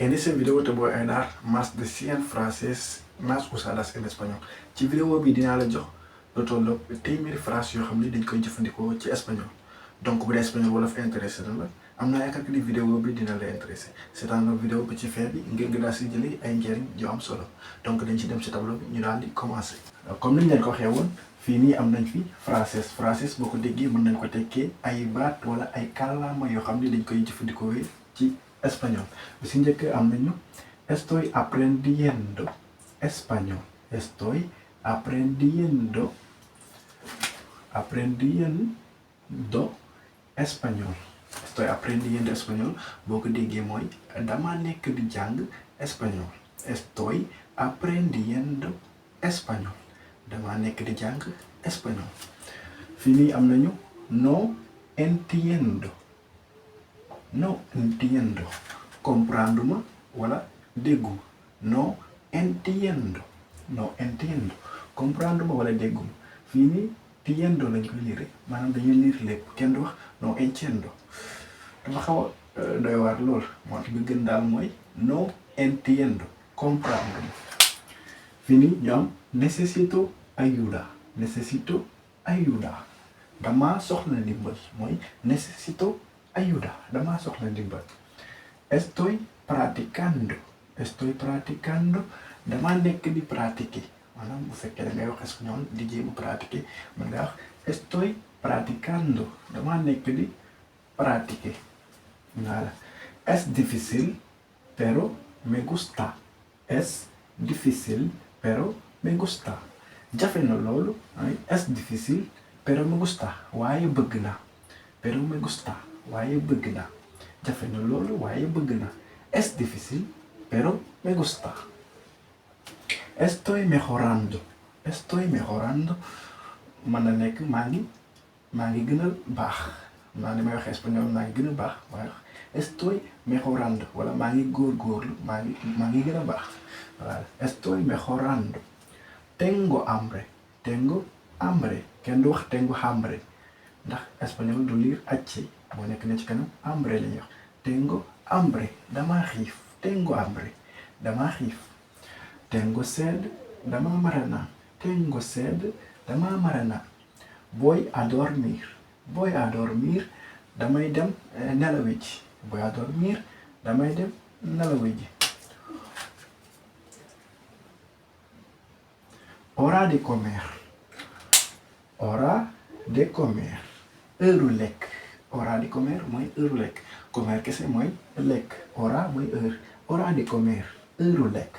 En ese video te voy a dar más de 100 frases más usadas en español. Ci vidéo bi dinaa la jox lu tolloog téeméeri phrase yoo xam ne dañ koy jëfandikoo ci espagnol. Donc bu dee espagnol wala fa intéressé na la am naa yaakaar ni vidéo bi dina la intéressé seetaan nga vidéo bi ci fin bi ngir nga daal si jëlee ay njëriñ yu am solo donc dañ ci dem ci tableau bi ñu daal di commencé. Comme niñ leen ko waxee woon fii nii am nañ fi phrases boo ko déggee mën nañ ko tekkee ay baat wala ay kàllaama yoo xam ne dañ koy jëfandikoo ci espagnol. bi si njëkk am nañu estoy aprendiendo español. Estoy aprendiendo español. Estoy aprendiendo español boo ko déggee mooy dama nekk di jàng espagnol. Estoy aprendiendo español dama nekk di jàng espagnol. fii nii am nañu no entiendo. No entiendo comprendre wala dégguma. No entiendo comprendre wala dégguma. fii nii tiendo lañ ko liire maanaam dañuy liir lépp kenn du wax no entiendo dafa xaw a doy waar lool moo tax bi gën daal mooy no entiendo comprendre. fii nii ñu am necesito ayuda dama soxla ndimbal mooy necesito ayuda dama soxla ndimbal. Estoy practicando dama nekk di pratiquer maanaam bu fekkee da ngay wax espagnol di jéem a pratiquer mën nga wax estoy practicando dama nekk di pratiquer. Voilà. Es difícil pero me gusta. Es difícil pero me gusta. jafe na loolu es difícil pero me gusta waaye bëgg na. pero me gusta waaye bëgg na. jafe na loolu waaye bëgg na. Es difícil pero me gusta. Estoy mejorando mën na nekk maa ngi gën a baax maa ni may wax espagnol maa ngi gën a baax waaye estoy mejorando wala maa ngi góorgóorlu maa ngi gën a baax. voilà estoy mejorando. Tengo hambre kenn du wax tengo hambre ndax espagnol du liir acci moo nekk ne ci kanam hambre la ñuy wax. Tengo hambre dama xiif. Tengo hambre dama xiif. Tengo sed dama mara naan. Tengo sed dama mara naan. Voy a dormir damay dem nelawi ji. Voy a dormir damay dem nelawi ji. Hora de comer heure lekk. Hora de comer mooy heure lekk. Comer kese mooy lekk. Hora mooy heure. Hora de comer heure lekk.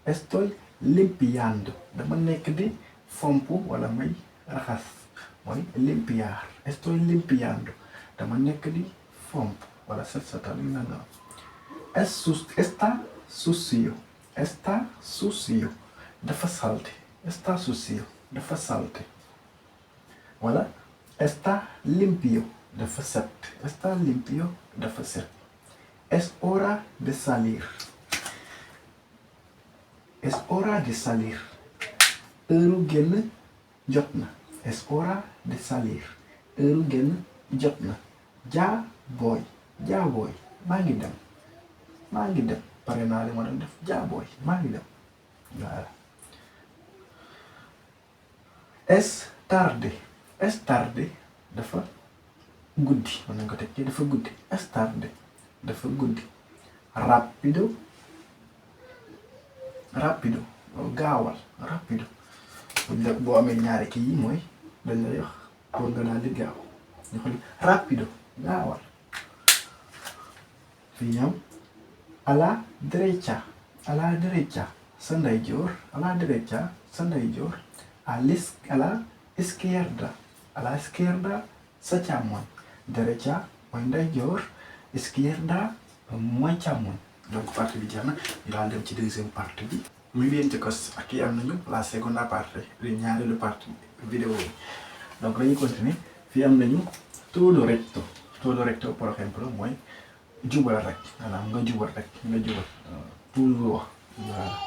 Estoy limpiando dama nekk di fomp wala may raxas mooy limpiar. Estoy limpiando dama nekk di fomp wala set setal yu mel noonu. Está sucio dafa salte. Está sucio dafa salte wala está limpio dafa set. Está limpio dafa set. Es hora de salir heure génn jot na. Es hora de salir heure génn jot na. Ja booy maa ngi dem pare naa li ma doon def. Ja booy maa ngi dem. voilà. Es tarde dafa guddi mën nañ ko teg ci dafa guddi. Es tarde dafa guddi. Rapido gaawal. Rapido boo amee ñaari kii yi mooy dañ lay wax pour nga daal di gaaw ñu xool rapido gaawal. fii ñoom a la derecha sa ndeyjoor. A la derecha sa ndeyjoor. A la izquierda sa càmmoñ. Derecha mooy ndeyjoor. Izquierda mooy càmmoñ. donc partie bi jeex na ñu daal dem ci deuxième partie bi. muy bien chicos aquí am nañu la segunda parte di ñaareelu partie vidéo bi. donc dañuy continuer fii am nañu todo recto por ejemplo mooy jubal rek maanaam nga jubal toujours. voilà.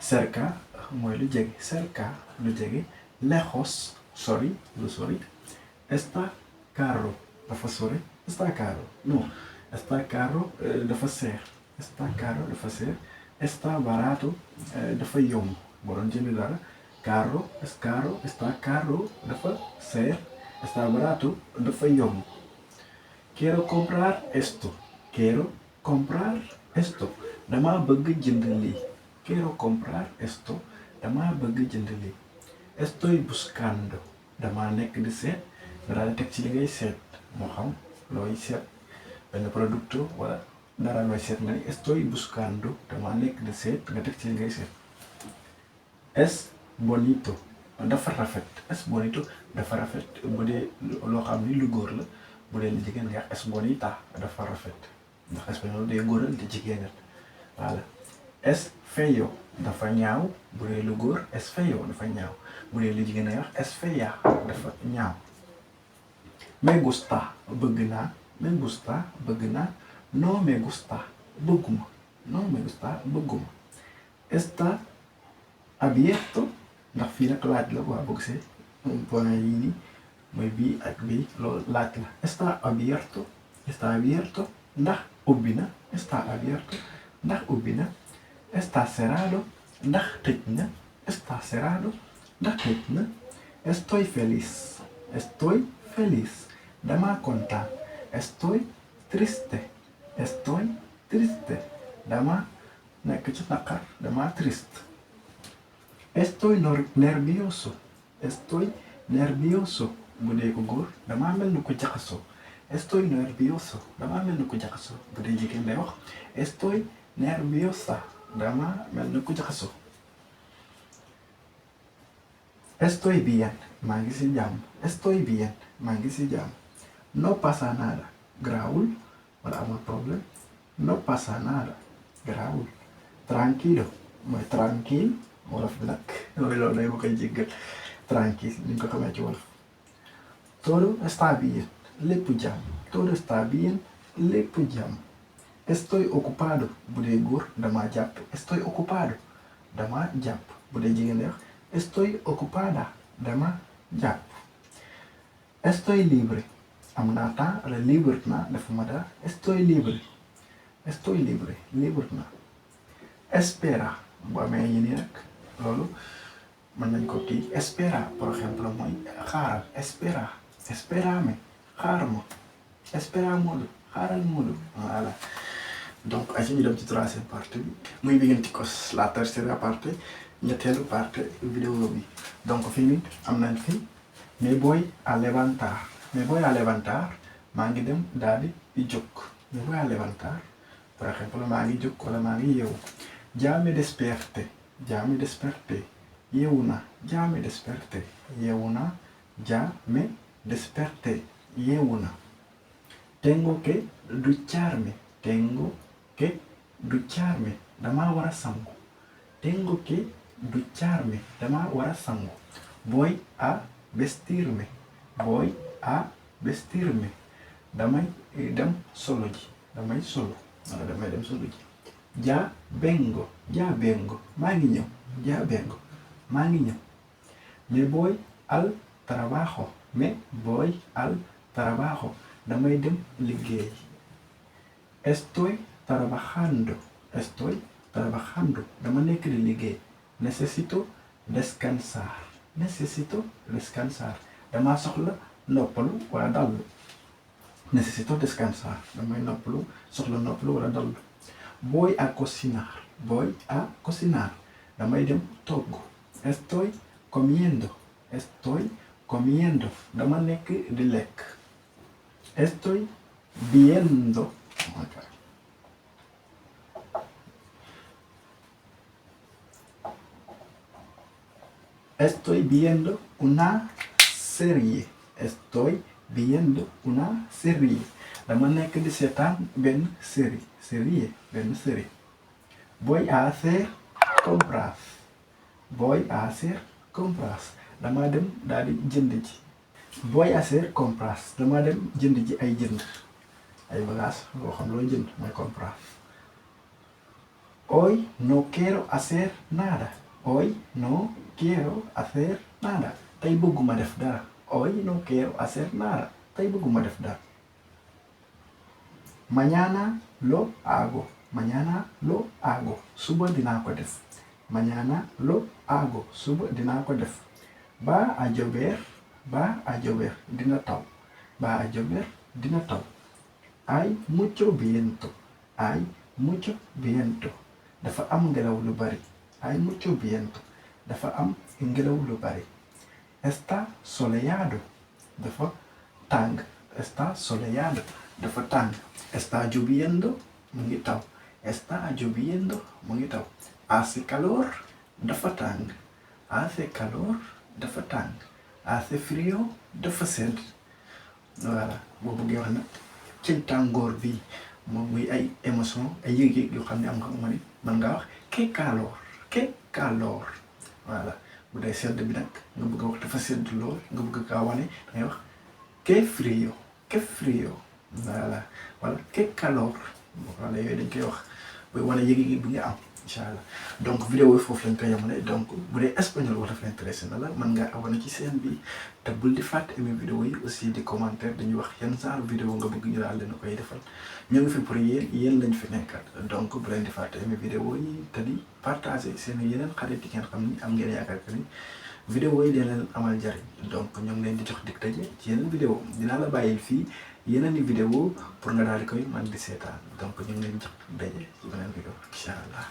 Cerca mooy lu jege. Lejos lu sori. Está caro dafa sori. Está caro non. Está caro dafa seer. está caro dafa seer. Está barato dafa yomb boo doon jënd dara caro es caro, está caro dafa seer, está barato dafa yomb. Quiero comprar esto. Quiero comprar esto. Dama bëgg jënd lii. Quiero comprar esto. Dama bëgg jënd lii. Estoy buscando. Dama nekk di seet nga daal di teg ci li ngay seet moo xam looy seet benn producto wala dara looy seet nga ni estoy buscando dama nekk di seet nga teg ci li ngay seet. Es bonito dafa rafet. Es bonito dafa rafet bu dee loo xam ni lu góor la bu dee lu jigéen nga es bonita dafa rafet ndax espagnol day góoral di jigéenal voilà. Es feo dafa ñaaw bu dee lu góor es feo dafa ñaaw bu dee lu jigéen nga es fea dafa ñaaw. Me gusta bëgg naa. Me gusta bëgg naa. No me gusta bëgguma. No me gusta bëgguma. Está abierto ndax fii nag laaj la waa bëgg see point yi nii mooy bii ak bii loolu laaj la. Está abierto. Está abierto ndax ubbi na. Está abierto ndax ubbi na. Está cerrado ndax tëj na. Está cerrado ndax tëj na. Estoy feliz. Estoy feliz dama kontaan. Estoy triste. Estoy triste dama nekk ci naqar dama triste. Estoy nervioso. Estoy nervioso bu dee ko góor dama mel ni ko jaxasoo. Estoy nervioso dama mel ni ko jaxasoo bu dee jigéen lay wax. Estoy nerviosa dama mel ni ko jaxasoo. Estoy bien maa ngi ci jàmm. Estoy bien maa ngi ci jàmm. No pasa nada garaawul wala amul problème. No pasa nada garaawul. Tranquilo mooy tranquille wolof bi nag mooy loolu day ma koy jéggal tranquille ni ñu ko xamee ci wolof. Todo está bien lépp jàmm. Todo está bien lépp jàmm. Estoy ocupado bu dee góor dama jàpp. Estoy ocupado dama jàpp bu dee jigéen wax. Estoy ocupada dama jàpp. Estoy libre am naa temps wala libre naa defuma dara. Estoy libre. Estoy libre libre naa. Espera bu amee yi nii nag loolu mën nañ ko kii. Espera par exemple mooy xaaral. Espera espérame xaar ma. Espera Modou xaaral Modou voilà. Donc aci ñu dem ci troisième partie bi muy Vigentikos la tercera partie ñetteelu partie vidéo bi. Donc fii nii am nañ fi me voy a levantar. Me voy a levantar maa ngi dem daal di jóg. Me voy a levantar par exemple maa ngi jóg wala maa ngi yeewu. Ya me desperté. Ya me desperté yeewu na. Ya me desperté yeewu na. Ya me desperté yeewu na. Tengo que ducharme. Tengo que ducharme dama war a sangu. Tengo que ducharme dama war a sangu. Voy a vestirme. Voy a vestirme damay dem solo ji. Damay solo wala damay dem solo ji. Ya vengo. Ya vengo maa ngi ñëw. Ya vengo maa ngi ñëw. Me voy al trabajo. Me voy al trabajo damay dem liggéey. Estoy trabajando. Estoy trabajando dama nekk di liggéey. Necesito descansar. Necesito descansar dama soxla noppalu wala dallu. Necesito descansar damay noppalu soxla noppalu wala dallu. Voy a cocinar. Voy a cocinar damay dem togg. Estoy comiendo. Estoy comiendo dama nekk di lekk. Estoy viendo. Estoy viendo una serie. Estoy viendo una serie dama nekk di seetaan benn série. Benn série. Voy a hacer compras. Voy a hacer compras dama dem daal di jënd ji. Voy a hacer compras dama dem jënd ji ay jënd ay bagages loo xam looy jënd mooy compras. Hoy no quiero hacer nada. Hoy no quiero hacer nada tey bëgguma def dara. Hoy no quiero hacer nada tey bëgguma def dara. Mañana lo hago. mañana lo hago suba dinaa ko def mañana lo hago suba dinaa ko def va a llover dina taw va a llover dina taw hay mucho viento dafa am ngelaw lu bari hay mucho viento dafa am ngelaw lu bari está soleado dafa tàng está soleado dafa tàng está lloviendo mu ngi taw está lloviendo mu ngi taw hace calor dafa tàng hace calor dafa tàng hace frío dafa sedd voilà boo bëggee wax nag ci tàngoor bi moom muy ay émotion ay yëg-yëg yoo xam ne am nga ma ni mën ngaa wax que calor voilà bu dee sedd bi nag nga bëgg a wax dafa sedd lool nga bëgg kaa wane dangay wax que frío voilà wala que calor wala yooyu dañ koy wax booy wane yëg-yëg bi nga am incha allah donc vidéo yi foofu lañ koy yemale donc bu dee espagnol wala dafa intéressé na la mën ngaa abonné ci chaîne bi te bul di fàtte aimer vidéo yi aussi di commentaire dañuy wax yan genre vidéo nga bëgg ñu daal leen koy defal ñu ngi fi pour yéen lañ fi nekkat donc bu leen di fàtte aimer vidéo yi te di partager seen yeneen xarit yi ngeen xam ni am ngeen yaakaar que ni vidéo yi dina leen amal njariñ donc ñu ngi leen di jox dig daje ci yeneen vidéo dinaa la bàyyil fii yeneen i vidéo pour nga daal di koy man di seetaan donc ñu ngi leen di jox daje ci beneen vidéo incha allah